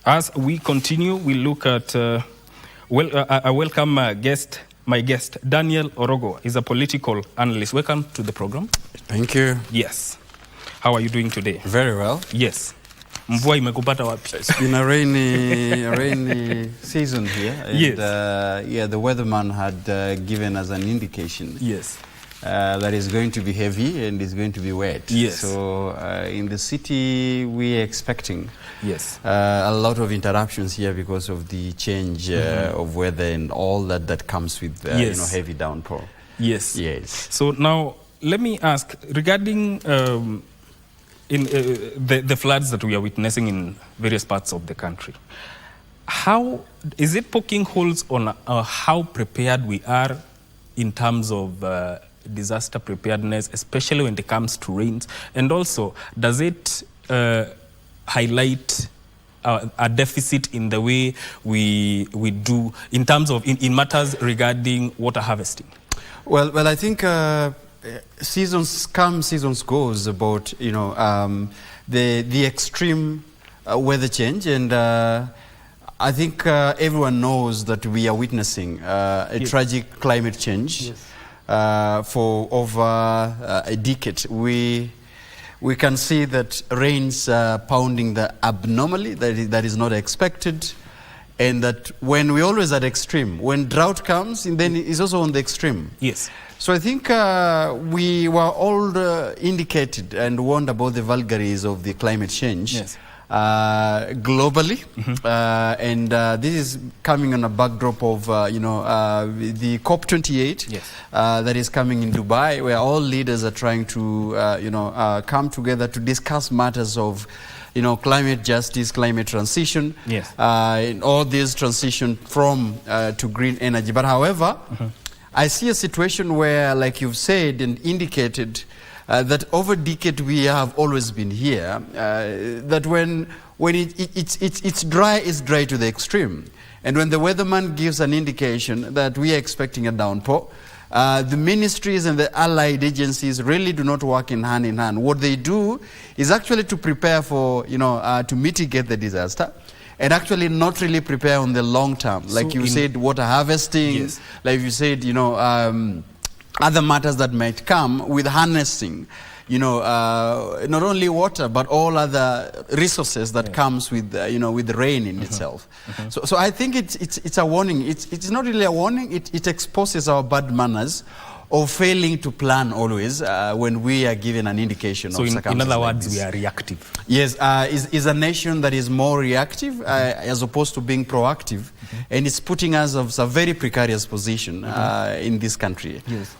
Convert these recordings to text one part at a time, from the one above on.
As we continue, we look at, I welcome my guest, Daniel Orogo. He's a political analyst. Welcome to the program. Thank you. Yes. How are you doing today? Very well. Yes. Mvua imekupata wapi? It's been a rainy season here. And, yes. The weatherman had given us an indication. Yes. That is going to be heavy and is going to be wet. Yes. So in the city, we are expecting a lot of interruptions here because of the change of weather and all that comes with heavy downpour. Yes. Yes. So now let me ask regarding the floods that we are witnessing in various parts of the country. How is it poking holes on how prepared we are in terms of disaster preparedness, especially when it comes to rains? And also, does it highlight a deficit in the way we do in terms of in matters regarding water harvesting? Well, I think seasons come, seasons goes about the extreme weather change, and I think everyone knows that we are witnessing a tragic climate change. Yes. For over a decade. We can see that rains are pounding the abnormally, that is not expected, and that when we always at extreme, when drought comes, and then it's also on the extreme. Yes. So I think we were all indicated and warned about the vagaries of the climate change. Yes. Globally, and this is coming on a backdrop of the COP28 that is coming in Dubai, where all leaders are trying to come together to discuss matters of climate justice, climate transition, and all this transition from to green energy. But however, I see a situation where, like you've said and indicated, that over decade we have always been here, that when it's dry, it's dry to the extreme. And when the weatherman gives an indication that we are expecting a downpour, the ministries and the allied agencies really do not work in hand. What they do is actually to prepare for, to mitigate the disaster, and actually not really prepare on the long term. Like you said, water harvesting, like you said, other matters that might come with harnessing, not only water, but all other resources that comes with, with the rain in itself. So I think it's a warning. It's not really a warning. It exposes our bad manners of failing to plan always when we are given an indication of circumstances. So in other words, we are reactive. Yes, is a nation that is more reactive as opposed to being proactive, and it's putting us in a very precarious position in this country. Yes.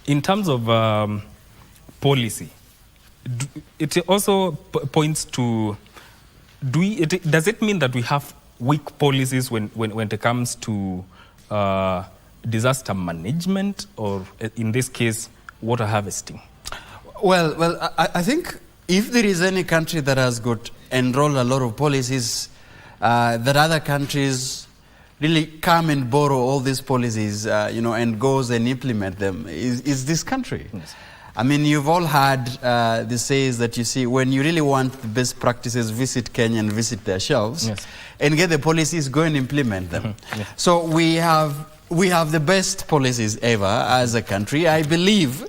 In terms of policy, it also points to, does it mean that we have weak policies when it comes to disaster management, or in this case, water harvesting? Well, I think if there is any country that has enrolled a lot of policies, that other countries really come and borrow all these policies, and goes and implement them, is this country. Yes. I mean, you've all heard the says that you see, when you really want the best practices, visit Kenya and visit their shelves, and get the policies, go and implement them. So we have the best policies ever as a country. I believe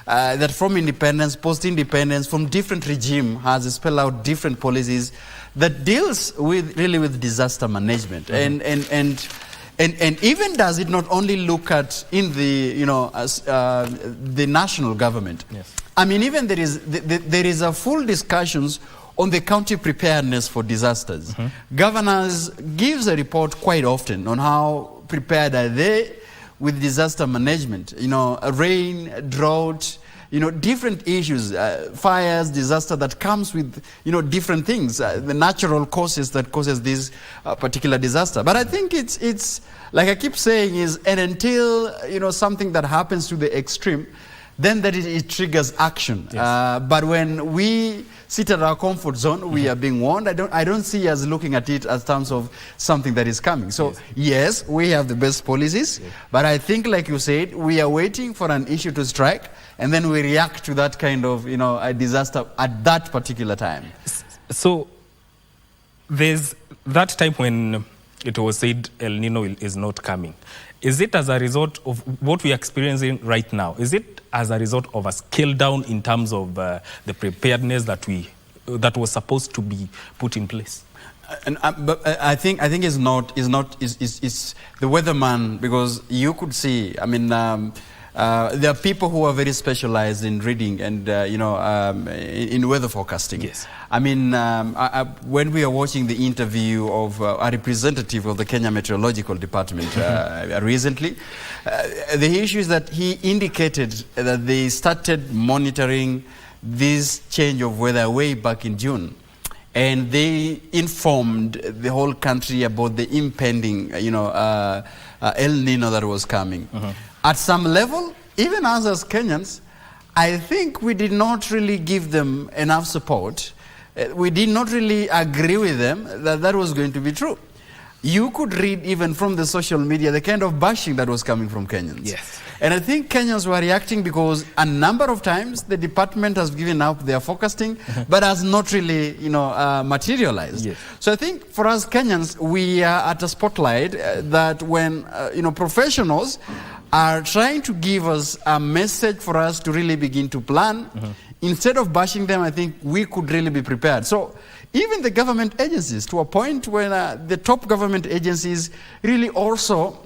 that from independence, post-independence, from different regime has spelled out different policies that deals with disaster management, and even does it not only look at in the the national government. I mean, even there is a full discussions on the county preparedness for disasters. Governors gives a report quite often on how prepared are they with disaster management. Rain, drought, different issues, fires, disaster that comes with, different things, the natural causes that causes this particular disaster. But I think it's like I keep saying and until, something that happens to the extreme, then that it triggers action. But when we sit at our comfort zone, we are being warned. I don't see us looking at it as terms of something that is coming. So yes, we have the best policies, but I think, like you said, we are waiting for an issue to strike, and then we react to that kind of, a disaster at that particular time. So There's that time when it was said El Nino is not coming. Is it as a result of what we are experiencing right now? Is it as a result of a scale down in terms of the preparedness that was supposed to be put in place? But I think it's the weatherman, because you could see. I mean, there are people who are very specialized in reading and in weather forecasting. Yes. I mean, when we are watching the interview of a representative of the Kenya Meteorological Department recently, the issue is that he indicated that they started monitoring this change of weather way back in June. And they informed the whole country about the impending, El Nino that was coming. At some level, even us as Kenyans, I think we did not really give them enough support. We did not really agree with them that that was going to be true. You could read even from the social media the kind of bashing that was coming from Kenyans. Yes. And I think Kenyans were reacting because a number of times the department has given up their forecasting, but has not really, materialized. Yes. So I think for us Kenyans, we are at a spotlight that when, professionals are trying to give us a message for us to really begin to plan, instead of bashing them, I think we could really be prepared. So even the government agencies, to a point when the top government agencies really also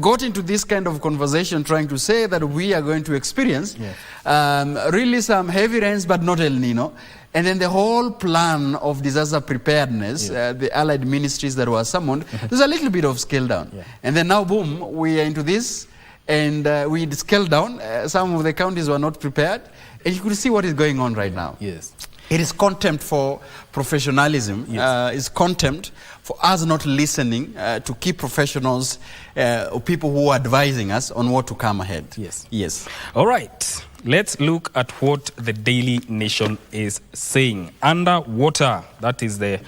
got into this kind of conversation, trying to say that we are going to experience really some heavy rains, but not El Nino. And then the whole plan of disaster preparedness, the allied ministries that were summoned, there's a little bit of scale down. And then now, boom, we are into this, and we scaled down. Some of the counties were not prepared. And you could see what is going on right now. Yes. It is contempt for professionalism. It's contempt for us not listening to key professionals or people who are advising us on what to come ahead. Yes. Yes. All right. Let's look at what the Daily Nation is saying. Underwater, that is the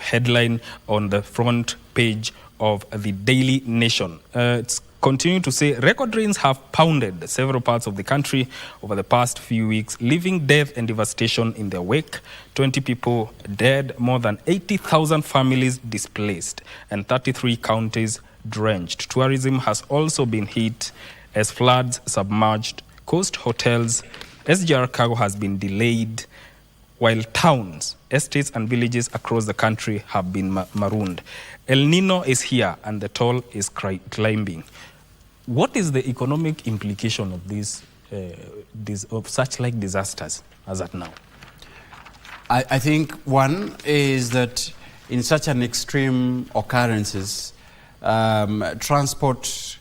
headline on the front page of the Daily Nation. It's continuing to say, record rains have pounded several parts of the country over the past few weeks, leaving death and devastation in their wake. 20 people dead, more than 80,000 families displaced, and 33 counties drenched. Tourism has also been hit as floods submerged coast hotels. SGR cargo has been delayed, while towns, estates, and villages across the country have been marooned. El Nino is here, and the toll is climbing. What is the economic implication of of such like disasters as at now? I think one is that in such an extreme occurrences, transport,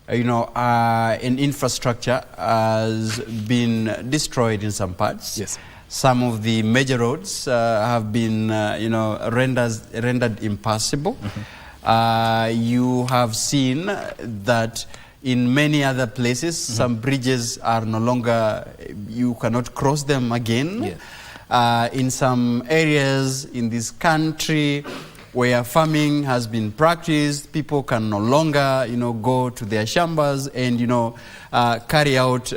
and infrastructure has been destroyed in some parts. Yes. Some of the major roads have been, rendered impassable. You have seen that in many other places, some bridges are no longer, you cannot cross them again. Yeah. In some areas in this country where farming has been practiced, people can no longer, go to their shambas and, carry out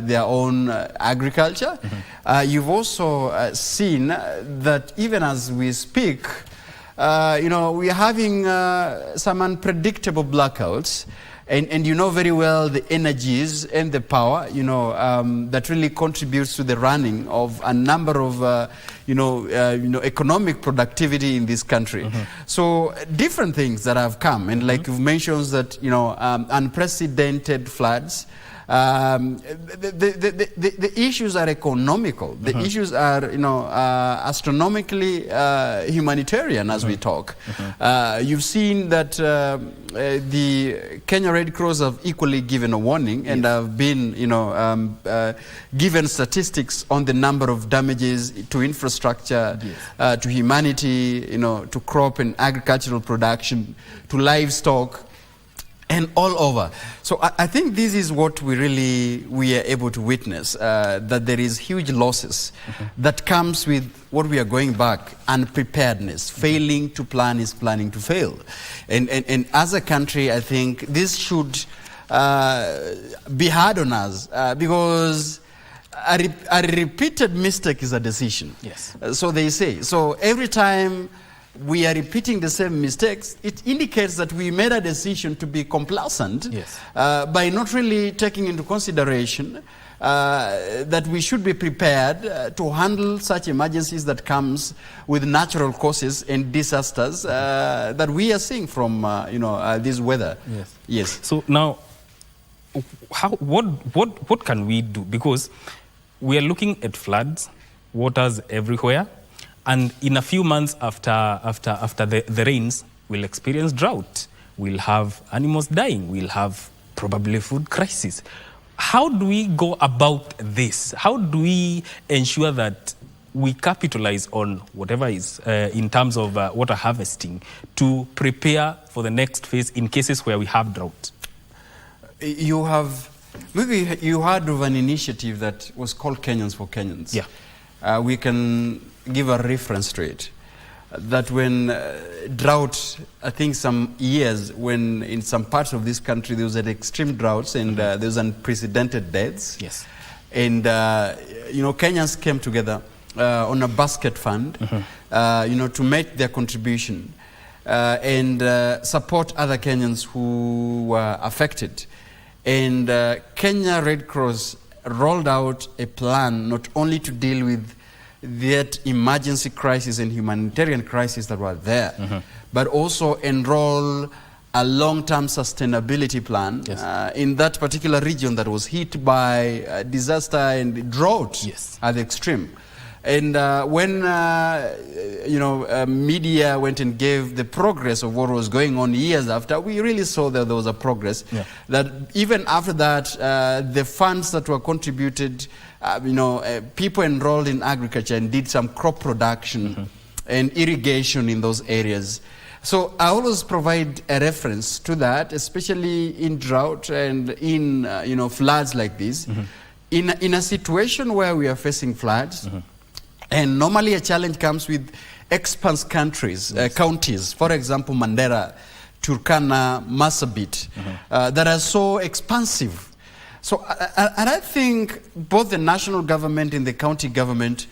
their own agriculture. You've also seen that even as we speak, we are having some unpredictable blackouts. And you know very well the energies and the power, that really contributes to the running of a number of, economic productivity in this country. So different things that have come, and like you've mentioned that, unprecedented floods. The issues are economical. The issues are, astronomically humanitarian as we talk. You've seen that the Kenya Red Cross have equally given a warning and have been, given statistics on the number of damages to infrastructure, to humanity, to crop and agricultural production, to livestock, and all over. So I think this is what we are able to witness, that there is huge losses that comes with what we are going back, unpreparedness. Failing to plan is planning to fail. And as a country, I think this should be hard on us, because a repeated mistake is a decision. Yes. So they say. So every time we are repeating the same mistakes, it indicates that we made a decision to be complacent by not really taking into consideration that we should be prepared to handle such emergencies that comes with natural causes and disasters that we are seeing from this weather. Yes. So now, what can we do? Because we are looking at floods, waters everywhere, and in a few months after the rains, we'll experience drought. We'll have animals dying. We'll have probably food crisis. How do we go about this? How do we ensure that we capitalize on whatever is in terms of water harvesting to prepare for the next phase in cases where we have drought? Maybe you heard of an initiative that was called Kenyans for Kenyans. Yeah. We can give a reference to it. That when drought, I think some years when in some parts of this country there was an extreme droughts and there was unprecedented deaths. Yes. And Kenyans came together on a basket fund, to make their contribution and support other Kenyans who were affected. And Kenya Red Cross rolled out a plan not only to deal with that emergency crisis and humanitarian crisis that were there, but also enroll a long-term sustainability plan in that particular region that was hit by disaster and drought at the extreme. And when media went and gave the progress of what was going on years after, we really saw that there was a progress. That even after that, the funds that were contributed, people enrolled in agriculture and did some crop production and irrigation in those areas. So I always provide a reference to that, especially in drought and in floods like this. In a situation where we are facing floods, and normally a challenge comes with expanse countries, counties, for example, Mandera, Turkana, Marsabit, that are so expansive. So, and I think both the national government and the county government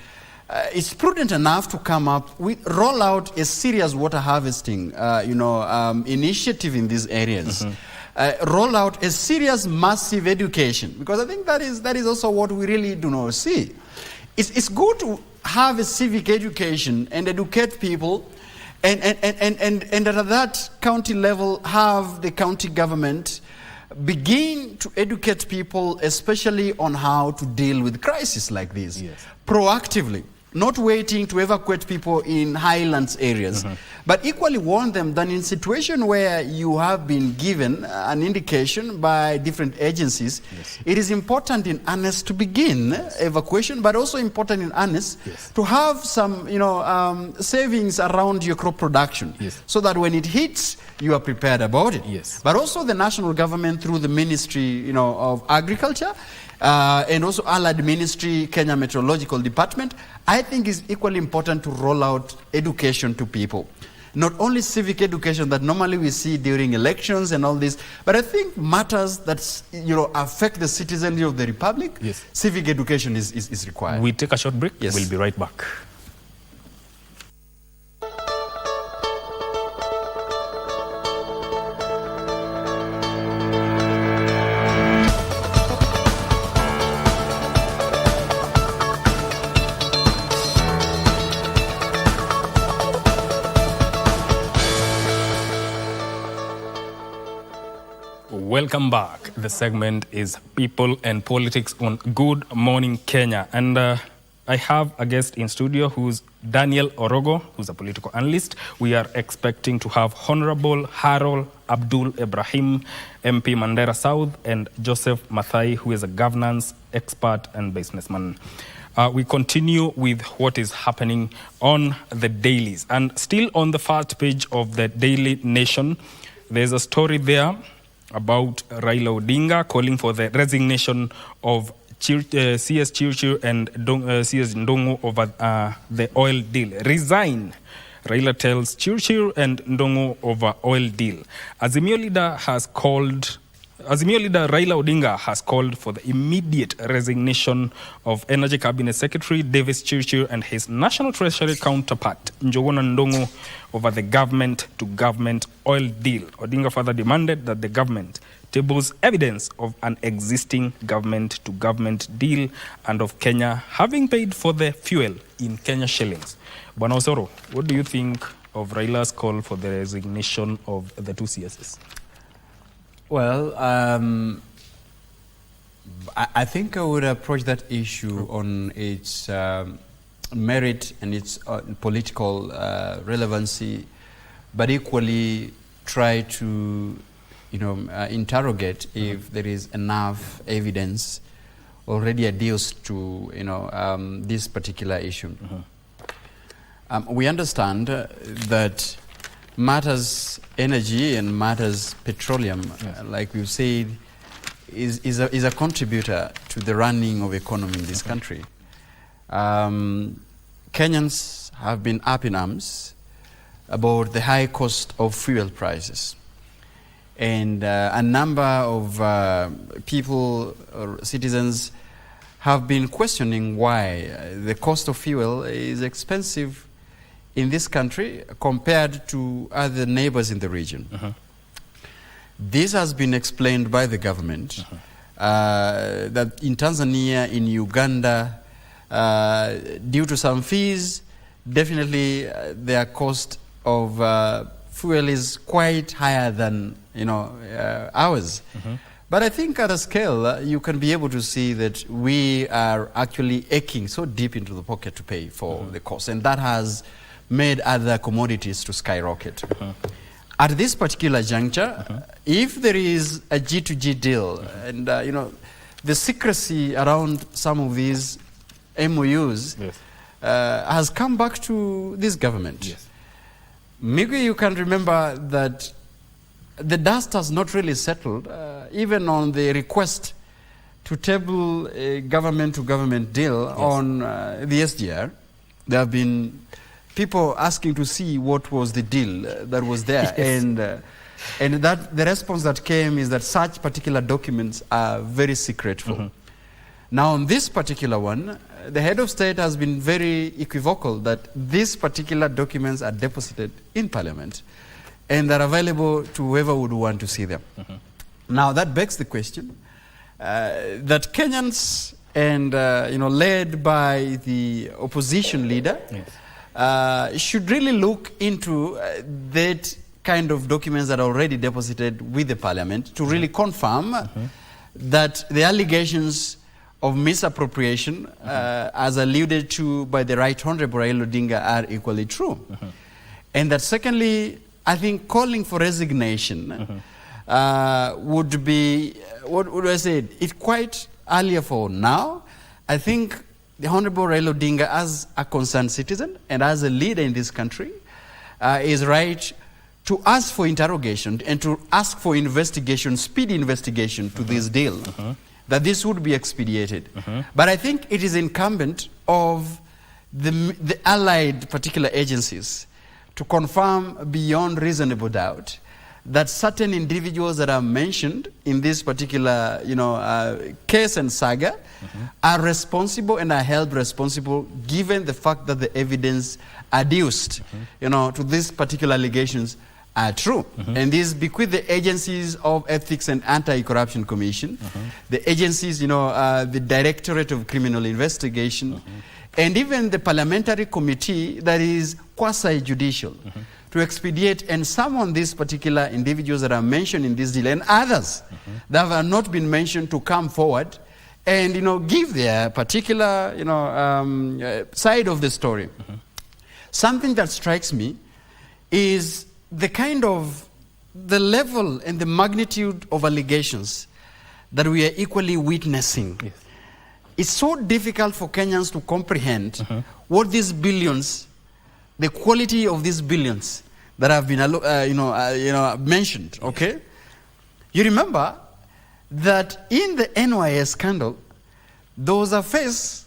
is prudent enough to come up with, roll out a serious water harvesting, initiative in these areas. Roll out a serious, massive education, because I think that is also what we really do not see. It's good to have a civic education and educate people, and at that county level have the county government begin to educate people, especially on how to deal with crises like this proactively. Not waiting to evacuate people in highlands areas, but equally warn them that in situation where you have been given an indication by different agencies, it is important in earnest to begin evacuation, but also important in earnest to have some, savings around your crop production, so that when it hits, you are prepared about it. But also the national government through the Ministry, of Agriculture, and also Allied Ministry, Kenya Meteorological Department, I think is equally important to roll out education to people. Not only civic education that normally we see during elections and all this, but I think matters that affect the citizenry of the republic, civic education is required. We take a short break. We'll be right back. Welcome back. The segment is People and Politics on Good Morning Kenya. And I have a guest in studio who's Daniel Orogo, who's a political analyst. We are expecting to have Honorable Harold Abdul Ibrahim, MP Mandera South, and Joseph Mathai, who is a governance expert and businessman. We continue with what is happening on the dailies. And still on the first page of the Daily Nation, there's a story there about Raila Odinga calling for the resignation of CS Chirchir and CS Ndongo over the oil deal. Resign, Raila tells Chirchir and Ndongo over oil deal. Azimio leader has called Azimio leader Raila Odinga has called for the immediate resignation of Energy Cabinet Secretary Davis Chirchir and his National Treasury counterpart Njogona Ndongo over the government-to-government oil deal. Odinga further demanded that the government tables evidence of an existing government-to-government deal and of Kenya having paid for the fuel in Kenya shillings. Bwana Osoro, what do you think of Raila's call for the resignation of the two CSs? Well, I think I would approach that issue on its merit and its political relevancy, but equally try to, interrogate if there is enough evidence already adduced to, this particular issue. We understand that matters energy and matters petroleum, like we've said, is a contributor to the running of economy in this country. Kenyans have been up in arms about the high cost of fuel prices. And a number of people or citizens have been questioning why the cost of fuel is expensive in this country compared to other neighbors in the region. This has been explained by the government that in Tanzania, in Uganda, due to some fees, definitely their cost of fuel is quite higher than ours. But I think at a scale, you can be able to see that we are actually aching so deep into the pocket to pay for the cost, and that has made other commodities to skyrocket. At this particular juncture, if there is a G2G deal, and the secrecy around some of these MOUs has come back to this government. Migwi, you can remember that the dust has not really settled, even on the request to table a government-to-government deal on the SGR. There have been people asking to see what was the deal that was there, and that the response that came is that such particular documents are very secretful. Now, on this particular one, the head of state has been very equivocal that these particular documents are deposited in Parliament and are available to whoever would want to see them. Now, that begs the question that Kenyans and led by the opposition leader should really look into that kind of documents that are already deposited with the Parliament to really confirm that the allegations of misappropriation, as alluded to by the Right Honorable Raila Odinga, are equally true. And that secondly, I think calling for resignation would be, what would I say, it's quite earlier for now. I think the Honorable Raila Odinga, as a concerned citizen and as a leader in this country, is right to ask for interrogation and to ask for investigation, speedy investigation to this deal, that this would be expedited. But I think it is incumbent of the allied particular agencies to confirm beyond reasonable doubt that certain individuals that are mentioned in this particular case and saga are responsible and are held responsible given the fact that the evidence adduced to these particular allegations are true. And these bequeath the agencies of Ethics and Anti-Corruption Commission, the agencies, the Directorate of Criminal Investigation, and even the parliamentary committee that is quasi-judicial to expedite and summon these particular individuals that are mentioned in this deal and others that have not been mentioned to come forward and give their particular side of the story. Something that strikes me is the level and the magnitude of allegations that we are equally witnessing. It's so difficult for Kenyans to comprehend what these billions, the quality of these billions that have been mentioned. Okay, you remember that in the NYS scandal, there was a face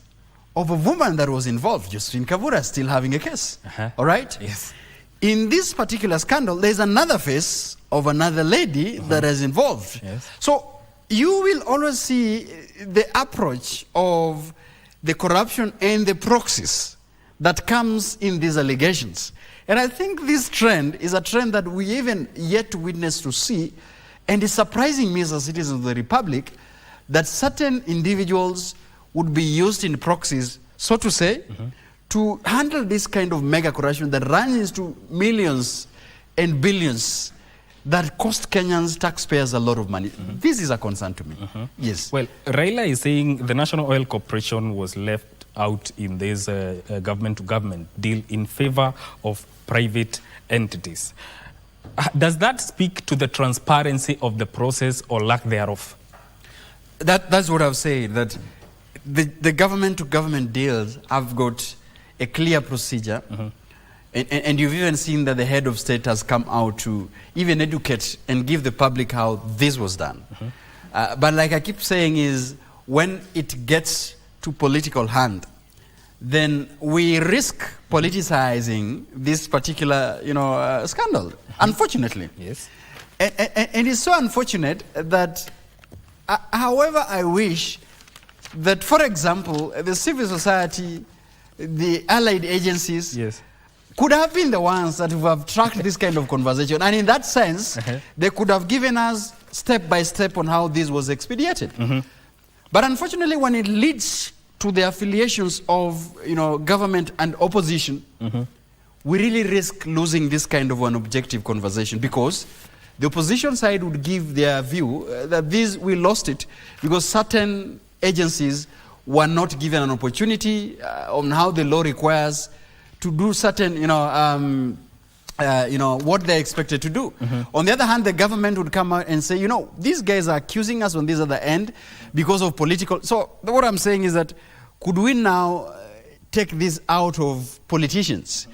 of a woman that was involved, Josephine Kavura, still having a case. All right. Yes. in this particular scandal, there's another face of another lady that is involved. Yes. So you will always see the approach of the corruption and the proxies that comes in these allegations. And I think this trend is a trend that we even yet to witness to see, and it's surprising me as a citizen of the Republic that certain individuals would be used in proxies, so to say, to handle this kind of mega corruption that runs into millions and billions that cost Kenyans taxpayers a lot of money. This is a concern to me. Yes. Well, Raila is saying the National Oil Corporation was left out in this government-to-government deal in favor of private entities. Does that speak to the transparency of the process or lack thereof? That's what I've said, that the government-to-government deals have got a clear procedure. And you've even seen that the head of state has come out to even educate and give the public how this was done. But like I keep saying is, when it gets to political hand, then we risk politicizing this particular, scandal, unfortunately. Yes. And it's so unfortunate that, however, I wish that, for example, the civil society, the allied agencies, Yes. could have been the ones that would have tracked this kind of conversation. And in that sense, they could have given us step by step on how this was expedited. But unfortunately, when it leads to the affiliations of government and opposition, we really risk losing this kind of an objective conversation, because the opposition side would give their view that we lost it because certain agencies were not given an opportunity on how the law requires to do certain, what they're expected to do. On the other hand, the government would come out and say, these guys are accusing us on this other end because of political. So what I'm saying is that, could we now take this out of politicians?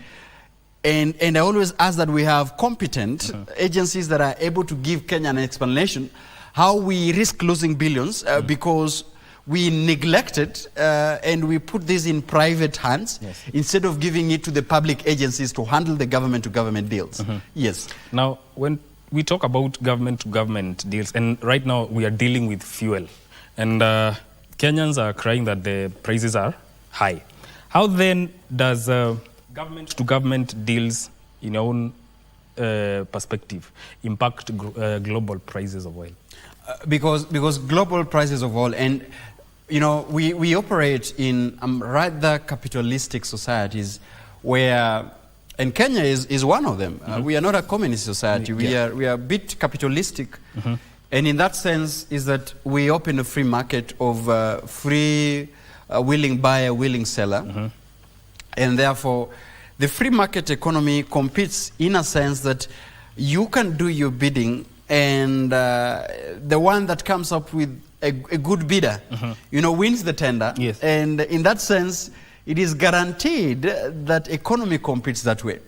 And I always ask that we have competent agencies that are able to give Kenya an explanation how we risk losing billions because we neglected and we put this in private hands instead of giving it to the public agencies to handle the government-to-government deals. Yes. Now, when we talk about government-to-government deals, and right now we are dealing with fuel, and Kenyans are crying that the prices are high. How then does government-to-government deals, in your own perspective, impact global prices of oil? Because global prices of oil, and we operate in rather capitalistic societies where, and Kenya is one of them. We are not a communist society. We are a bit capitalistic, and in that sense is that we open a free market of free willing buyer, willing seller, and therefore the free market economy competes in a sense that you can do your bidding, and the one that comes up with a good bidder, wins the tender. Yes. And in that sense, it is guaranteed that economy competes that way.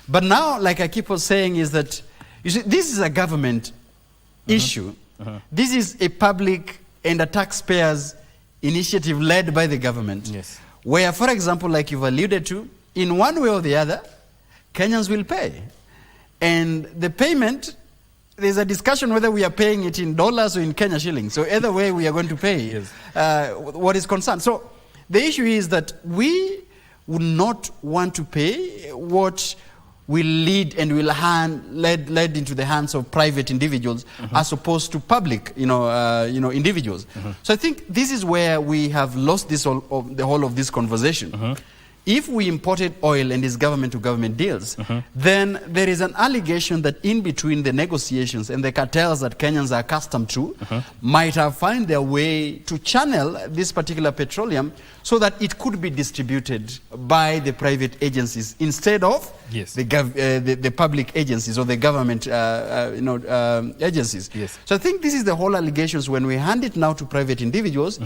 But now, like I keep on saying, is that, you see, this is a government issue. This is a public and a taxpayers initiative led by the government. Yes. Where, for example, like you've alluded to, in one way or the other, Kenyans will pay. And the payment, there's a discussion whether we are paying it in dollars or in Kenya shillings. So either way, we are going to pay what is concerned. So the issue is that we would not want to pay what will lead and will led into the hands of private individuals as opposed to public, individuals. So I think this is where we have lost the whole of this conversation. If we imported oil and these government-to-government deals, then there is an allegation that in between the negotiations and the cartels that Kenyans are accustomed to might have found their way to channel this particular petroleum so that it could be distributed by the private agencies instead of the public agencies or the government agencies. Yes. So I think this is the whole allegations. When we hand it now to private individuals,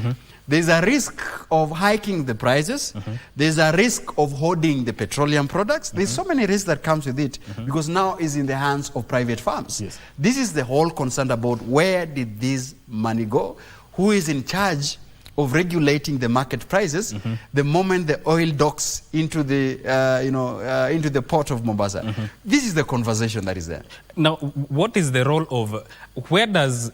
there's a risk of hiking the prices. There's a risk of hoarding the petroleum products. There's so many risks that comes with it because now it's in the hands of private firms. Yes. This is the whole concern about where did this money go, who is in charge of regulating the market prices the moment the oil docks into the into the port of Mombasa. This is the conversation that is there. Now, what is the role of, where does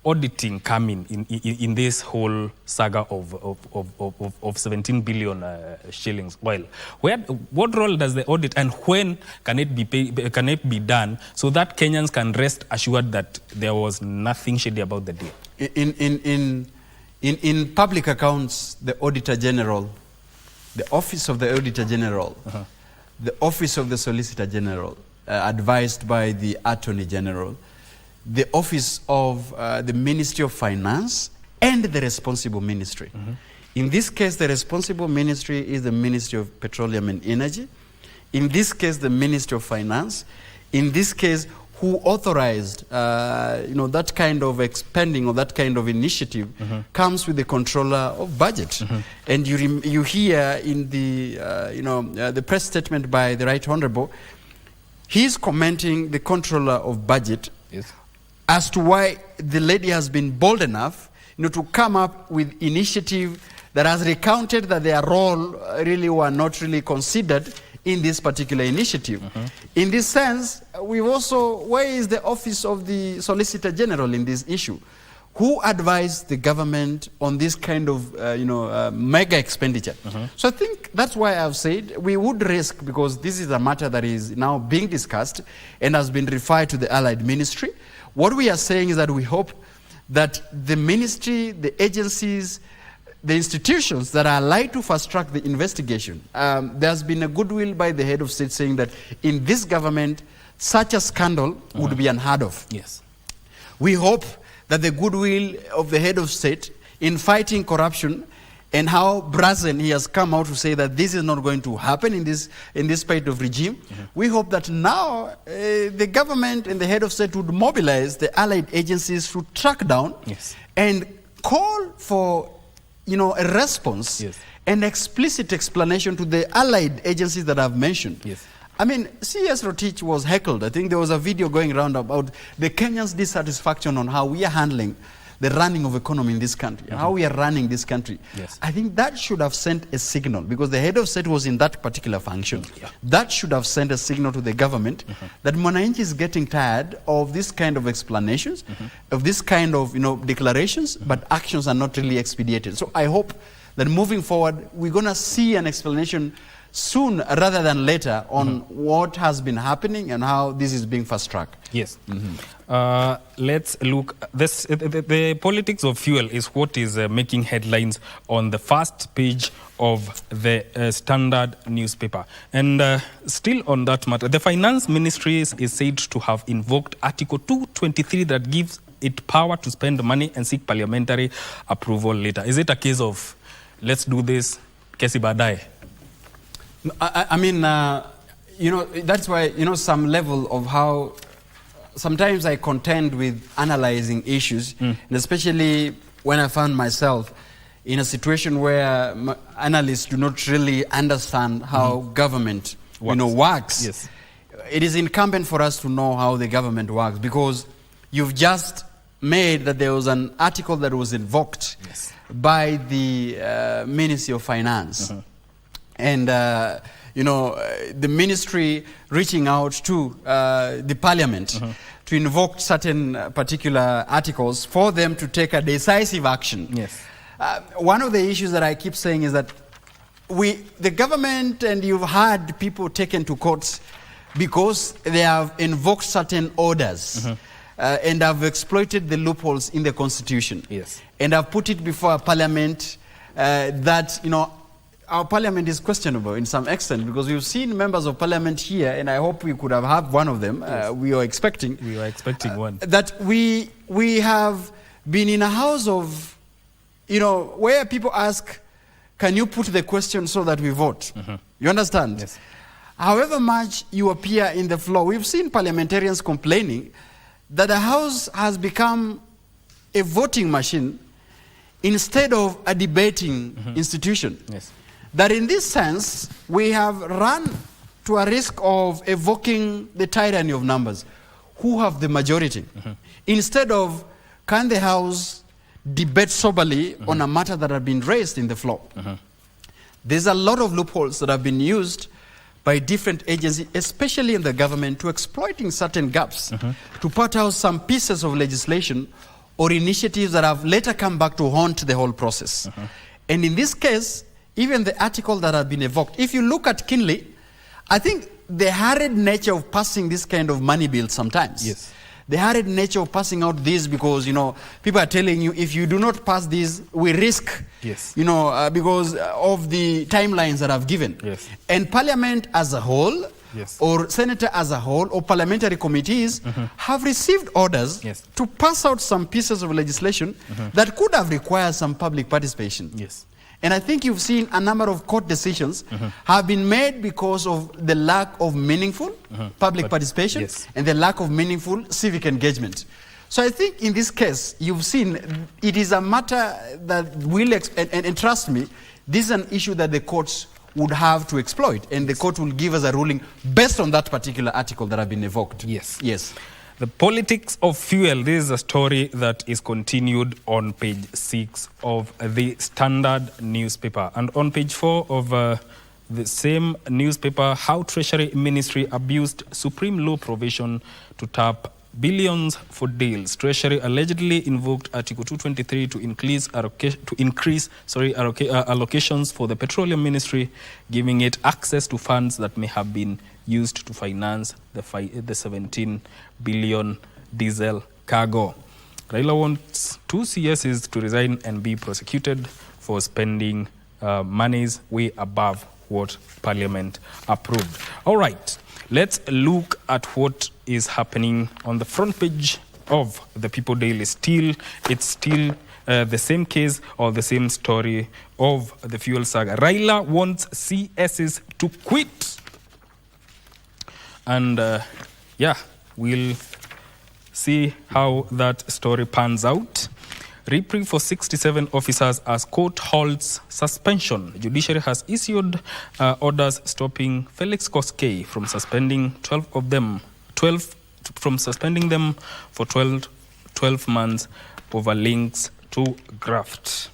auditing come in this whole saga of 17 billion shillings oil? What role does the audit, and when can it be done so that Kenyans can rest assured that there was nothing shady about the deal? In public accounts, the Auditor General, the Office of the Auditor General, the Office of the Solicitor General, advised by the Attorney General, the Office of the Ministry of Finance, and the responsible ministry. In this case, the responsible ministry is the Ministry of Petroleum and Energy. In this case, the Ministry of Finance. In this case, who authorized that kind of expending or that kind of initiative comes with the controller of budget. And you hear in the press statement by the Right Honorable, he's commenting the controller of budget as to why the lady has been bold enough to come up with initiative that has recounted that their role really were not really considered in this particular initiative. In this sense, we've also, where is the Office of the Solicitor General in this issue? Who advised the government on this kind of mega expenditure? So I think that's why I've said we would risk, because this is a matter that is now being discussed and has been referred to the Allied Ministry. What we are saying is that we hope that the ministry, the agencies, the institutions that are allied to fast-track the investigation, there's been a goodwill by the head of state saying that in this government, such a scandal would be unheard of. Yes. We hope that the goodwill of the head of state in fighting corruption, and how brazen he has come out to say that this is not going to happen in this type of regime. We hope that now the government and the head of state would mobilize the allied agencies to track down and call for a response and explicit explanation to the allied agencies that I've mentioned. I mean, C.S. Rotich was heckled. I think there was a video going around about the Kenyans' dissatisfaction on how we are handling the running of economy in this country, how we are running this country. I think that should have sent a signal, because the head of state was in that particular function. That should have sent a signal to the government that Mwananchi is getting tired of this kind of explanations, of this kind of declarations, but actions are not really expedited. So I hope that moving forward, we're going to see an explanation soon rather than later on what has been happening and how this is being fast-tracked. Yes. Let's look. The politics of fuel is what is making headlines on the first page of the Standard newspaper. And still on that matter, the Finance Ministry is said to have invoked Article 223 that gives it power to spend money and seek parliamentary approval later. Is it a case of, let's do this, kesi baadaye? I mean, that's why, some level of how sometimes I contend with analyzing issues, and especially when I found myself in a situation where analysts do not really understand how government works. It is incumbent for us to know how the government works, because you've just made that there was an article that was invoked by the Ministry of Finance. And, the ministry reaching out to the parliament to invoke certain particular articles for them to take a decisive action. One of the issues that I keep saying is that the government, and you've had people taken to courts because they have invoked certain orders and have exploited the loopholes in the constitution. And have put it before a parliament that, our parliament is questionable in some extent, because we've seen members of parliament here, and I hope we could have had one of them. We were expecting one. That we have been in a house of, where people ask, can you put the question so that we vote? You understand? However much you appear in the floor, we've seen parliamentarians complaining that the house has become a voting machine instead of a debating institution. That in this sense, we have run to a risk of evoking the tyranny of numbers. Who have the majority? Instead of, can the House debate soberly on a matter that had been raised in the floor. There's a lot of loopholes that have been used by different agencies, especially in the government, to exploiting certain gaps, to put out some pieces of legislation or initiatives that have later come back to haunt the whole process. And in this case, even the article that had been evoked, if you look at Kinley, I think the hurried nature of passing this kind of money bill sometimes. Yes. The hurried nature of passing out this because, people are telling you, if you do not pass this, we risk, Yes. because of the timelines that I've given. Yes. And Parliament as a whole, Yes. or Senator as a whole, or parliamentary committees have received orders Yes. to pass out some pieces of legislation that could have required some public participation. Yes. And I think you've seen a number of court decisions have been made because of the lack of meaningful public participation yes. and the lack of meaningful civic engagement. So I think in this case, you've seen it is a matter that will, and trust me, this is an issue that the courts would have to exploit, and the court will give us a ruling based on that particular article that have been evoked. Yes. Yes. The politics of fuel. This is a story that is continued on page 6 of the Standard newspaper. And on page 4 of the same newspaper, how Treasury Ministry abused Supreme Law provision to tap billions for deals. Treasury allegedly invoked Article 223 to increase allocations for the Petroleum Ministry, giving it access to funds that may have been used to finance the 17 billion diesel cargo. Raila wants 2 CSs to resign and be prosecuted for spending monies way above what Parliament approved. All right, let's look at what is happening on the front page of the People Daily. It's still the same case or the same story of the fuel saga. Raila wants CSs to quit. And we'll see how that story pans out. Reprieve for 67 officers as court holds suspension. Judiciary has issued orders stopping Felix Koskei from suspending 12 of them, from suspending them for 12 months over links to graft.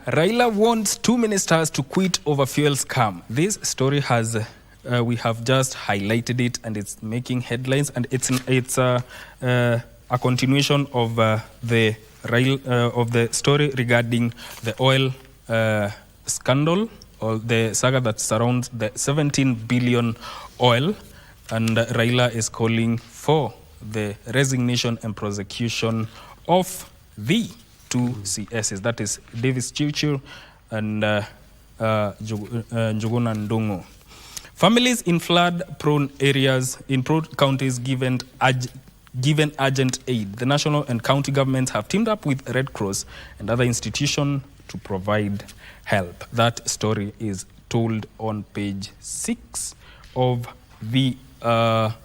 Raila wants 2 ministers to quit over fuel scam. This story has, we have just highlighted it, and it's making headlines, and it's a continuation of the story regarding the oil scandal, or the saga that surrounds the 17 billion oil, and Raila is calling for the resignation and prosecution of the 2 CSs, that is Davis Chiuchiu and Njuguna Ndungu. Families in flood-prone areas in prone counties given urgent aid. The national and county governments have teamed up with Red Cross and other institutions to provide help. That story is told on page 6 of the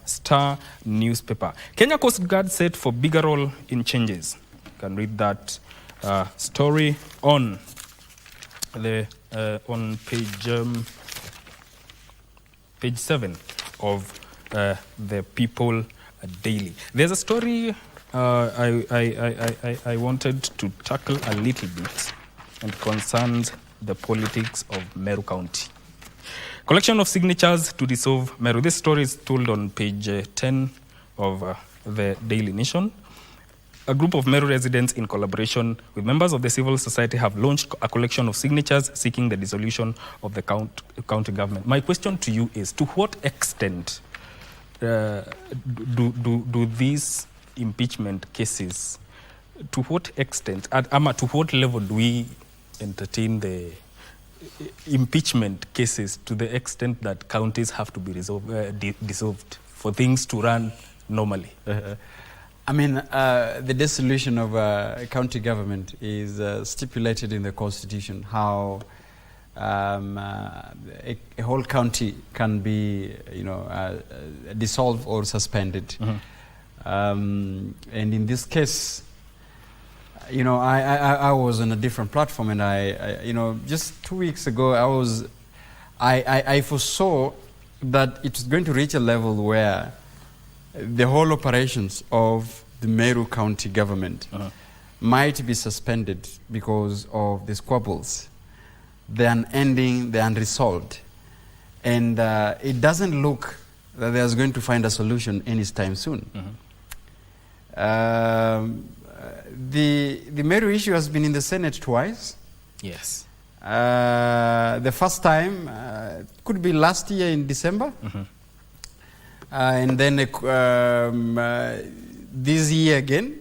Star newspaper. Kenya Coast Guard set for bigger role in changes. You can read that story on the on page 7 of the People Daily. There's a story I wanted to tackle a little bit, and concerns the politics of Meru County. Collection of signatures to dissolve Meru. This story is told on page 10 of the Daily Nation. A group of Meru residents, in collaboration with members of the civil society, have launched a collection of signatures seeking the dissolution of the county government. My question to you is, to what extent do these impeachment cases, to what extent, to what level do we entertain the impeachment cases, to the extent that counties have to be dissolved for things to run normally? I mean, the dissolution of county government is stipulated in the Constitution, how a whole county can be, dissolved or suspended. And in this case, I was on a different platform, and I just 2 weeks ago, I foresaw that it's going to reach a level where the whole operations of the Meru County government might be suspended because of the squabbles, the unending, the unresolved. And it doesn't look that there's going to find a solution anytime soon. The Meru issue has been in the Senate twice. Yes. The first time could be last year in December. And then this year again.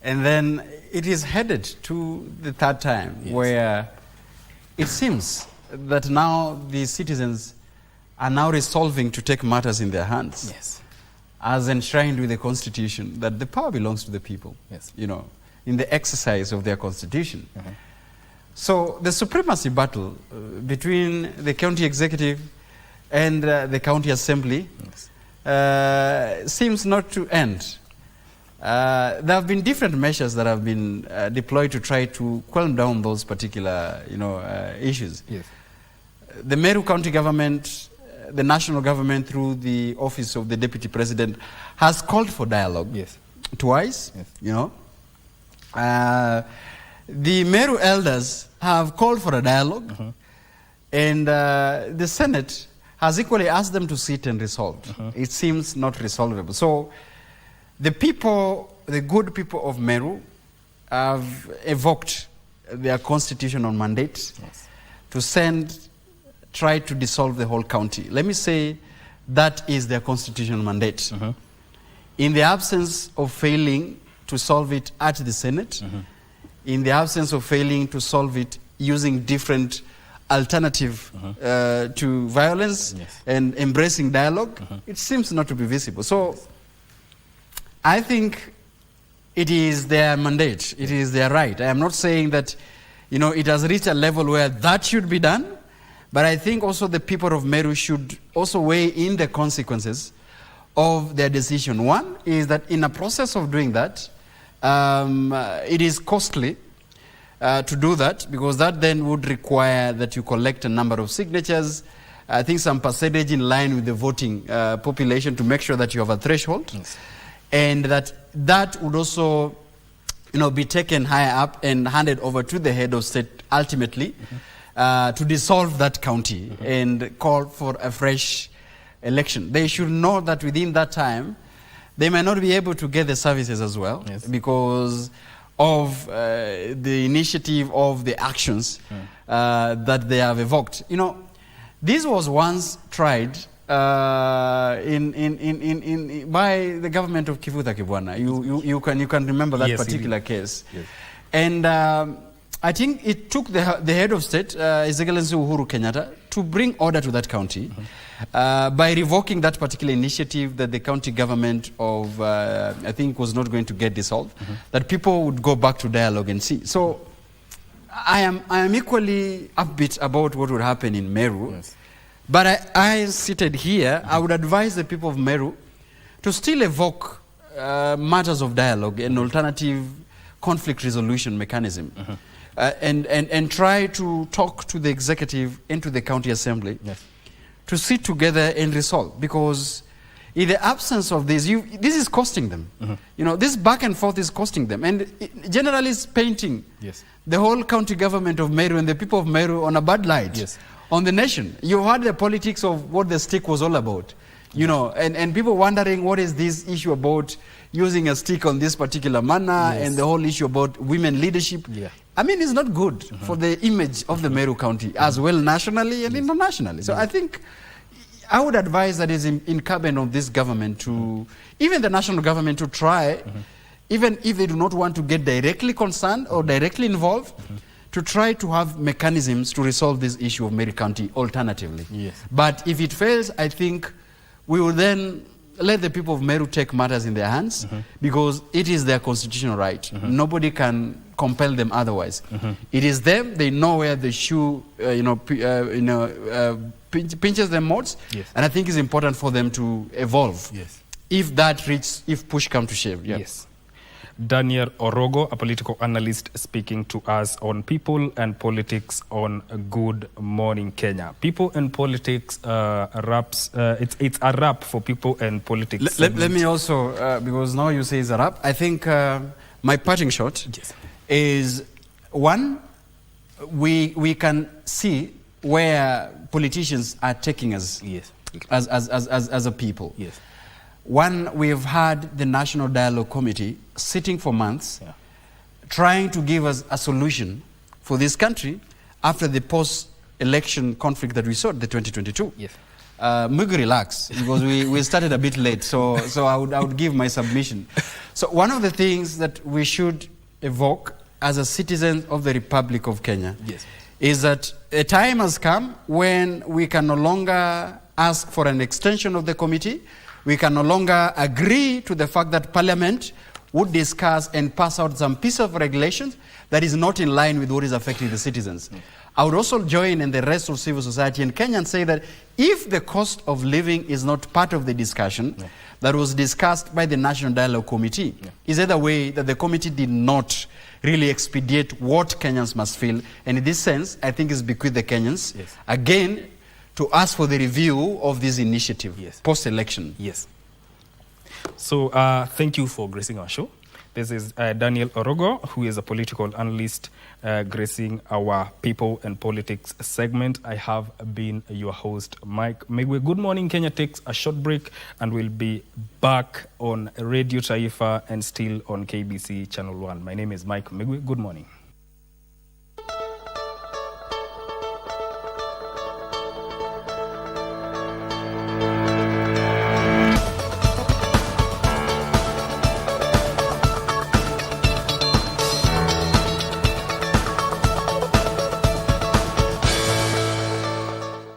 And then it is headed to the third time, where it seems that now the citizens are now resolving to take matters in their hands. Yes. As enshrined with the Constitution, that the power belongs to the people, you know, in the exercise of their Constitution. So the supremacy battle between the county executive and the county assembly seems not to end. There have been different measures that have been deployed to try to calm down those particular, issues. Yes. The Meru County government, the national government through the office of the deputy president has called for dialogue twice. The Meru elders have called for a dialogue, and the Senate has equally asked them to sit and resolve. It seems not resolvable. So the people, the good people of Meru, have evoked their constitutional mandate to try to dissolve the whole county. Let me say that is their constitutional mandate. In the absence of failing to solve it at the Senate, in the absence of failing to solve it using different alternative to violence and embracing dialogue, it seems not to be visible. So I think it is their mandate, it is their right. I am not saying that it has reached a level where that should be done, but I think also the people of Meru should also weigh in the consequences of their decision. One is that in a process of doing that, it is costly to do that, because that then would require that you collect a number of signatures, I think some percentage in line with the voting population to make sure that you have a threshold, and that would also be taken higher up and handed over to the head of state ultimately to dissolve that county and call for a fresh election. They should know that within that time, they might not be able to get the services as well because of the initiative of the actions that they have evoked. This was once tried by the government of Kivuta Kibwana. You can remember that particular case. And I think it took the head of state, His Excellency Uhuru Kenyatta, to bring order to that county by revoking that particular initiative that the county government of, I think, was not going to get dissolved, that people would go back to dialogue and see. So I am equally upbeat about what would happen in Meru. But I seated here, I would advise the people of Meru to still evoke matters of dialogue and alternative conflict resolution mechanism. And try to talk to the executive and to the county assembly to sit together and resolve, because in the absence of this, this is costing them. This back and forth is costing them, and it generally is painting the whole county government of Meru and the people of Meru on a bad light on the nation. You heard the politics of what the stick was all about, and people wondering what is this issue about using a stick on this particular manner, and the whole issue about women leadership. I mean, it's not good for the image of the Meru County as well nationally and internationally. So I think I would advise that it's incumbent on this government to, even the national government, to try, even if they do not want to get directly concerned or directly involved, to try to have mechanisms to resolve this issue of Meru County alternatively. But if it fails, I think we will then let the people of Meru take matters in their hands, because it is their constitutional right. Nobody can compel them otherwise. It is them. They know where the shoe, pinches them most, and I think it's important for them to evolve. If push comes to shove. Daniel Orogo, a political analyst, speaking to us on People and Politics on Good Morning Kenya. People and Politics raps. It's a rap for People and Politics. Let me also, because now you say it's a rap, I think my parting shot is, one, we can see where politicians are taking us as a people. Yes. One, we've had the National Dialogue Committee sitting for months, trying to give us a solution for this country after the post-election conflict that we saw, the 2022. Yes. Migwi, relax, because we started a bit late, so I would give my submission. So one of the things that we should evoke as a citizen of the Republic of Kenya is that a time has come when we can no longer ask for an extension of the committee. We can no longer agree to the fact that Parliament would discuss and pass out some piece of regulations that is not in line with what is affecting the citizens. I would also join in the rest of civil society in Kenya and say that if the cost of living is not part of the discussion that was discussed by the National Dialogue Committee, is either way that the committee did not really expedite what Kenyans must feel. And in this sense, I think it's bequeath the Kenyans, again, to ask for the review of this initiative post-election. Yes. So thank you for gracing our show. This is Daniel Orogo, who is a political analyst gracing our People and Politics segment. I have been your host, Mike Migwi. Good Morning Kenya takes a short break and we'll be back on Radio Taifa and still on KBC Channel 1. My name is Mike Migwi. Good morning.